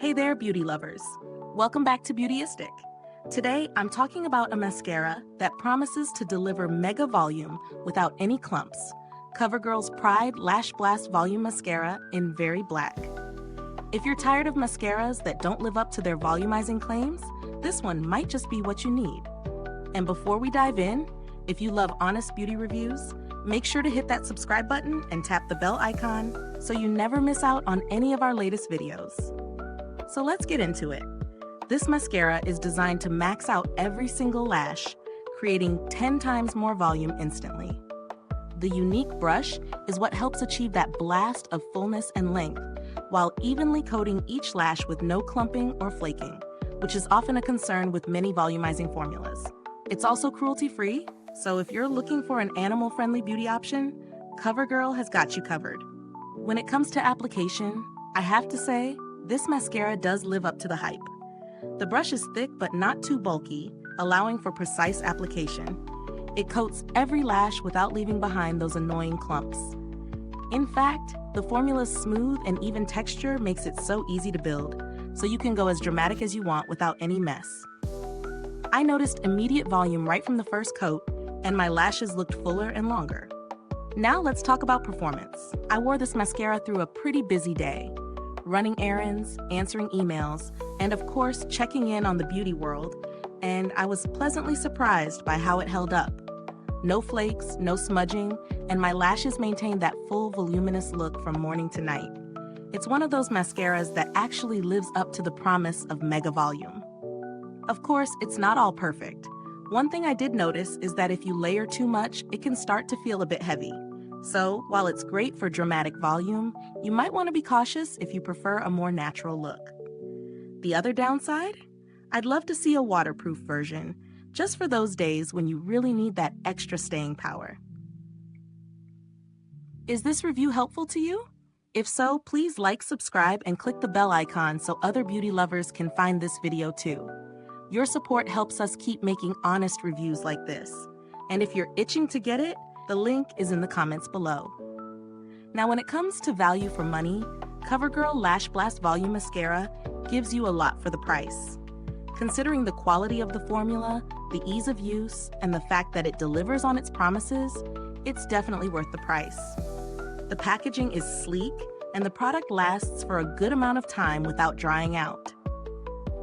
Hey there, beauty lovers. Welcome back to Beautyistic. Today, I'm talking about a mascara that promises to deliver mega volume without any clumps. Covergirl's Pride Lash Blast Volume Mascara in Very Black. If you're tired of mascaras that don't live up to their volumizing claims, this one might just be what you need. And before we dive in, if you love honest beauty reviews, make sure to hit that subscribe button and tap the bell icon so you never miss out on any of our latest videos. So let's get into it. This mascara is designed to max out every single lash, creating 10 times more volume instantly. The unique brush is what helps achieve that blast of fullness and length, while evenly coating each lash with no clumping or flaking, which is often a concern with many volumizing formulas. It's also cruelty-free, so if you're looking for an animal-friendly beauty option, Covergirl has got you covered. When it comes to application, I have to say, this mascara does live up to the hype. The brush is thick but not too bulky, allowing for precise application. It coats every lash without leaving behind those annoying clumps. In fact, the formula's smooth and even texture makes it so easy to build, so you can go as dramatic as you want without any mess. I noticed immediate volume right from the first coat, and my lashes looked fuller and longer. Now let's talk about performance. I wore this mascara through a pretty busy day, running errands, answering emails, and of course checking in on the beauty world, and I was pleasantly surprised by how it held up. No flakes, no smudging, and my lashes maintained that full voluminous look from morning to night. It's one of those mascaras that actually lives up to the promise of mega volume. Of course, it's not all perfect. One thing I did notice is that if you layer too much, it can start to feel a bit heavy. So, while it's great for dramatic volume, you might want to be cautious if you prefer a more natural look. The other downside? I'd love to see a waterproof version, just for those days when you really need that extra staying power. Is this review helpful to you? If so, please like, subscribe, and click the bell icon so other beauty lovers can find this video too. Your support helps us keep making honest reviews like this. And if you're itching to get it, the link is in the comments below. Now, when it comes to value for money, Covergirl Lash Blast Volume Mascara gives you a lot for the price. Considering the quality of the formula, the ease of use, and the fact that it delivers on its promises, it's definitely worth the price. The packaging is sleek, and the product lasts for a good amount of time without drying out.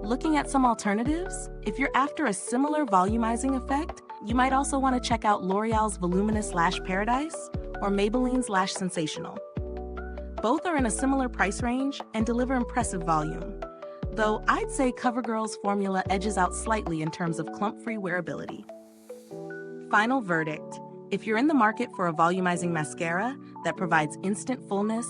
Looking at some alternatives, if you're after a similar volumizing effect, you might also want to check out L'Oreal's Voluminous Lash Paradise or Maybelline's Lash Sensational. Both are in a similar price range and deliver impressive volume, though I'd say Covergirl's formula edges out slightly in terms of clump-free wearability. Final verdict: if you're in the market for a volumizing mascara that provides instant fullness,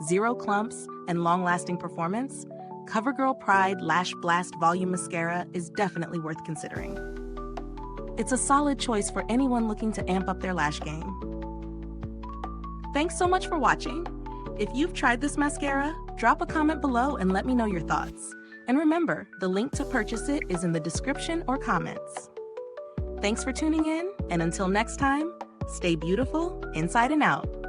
zero clumps, and long-lasting performance, Covergirl Pride Lash Blast Volume Mascara is definitely worth considering. It's a solid choice for anyone looking to amp up their lash game. Thanks so much for watching. If you've tried this mascara, drop a comment below and let me know your thoughts. And remember, the link to purchase it is in the description or comments. Thanks for tuning in, and until next time, stay beautiful inside and out.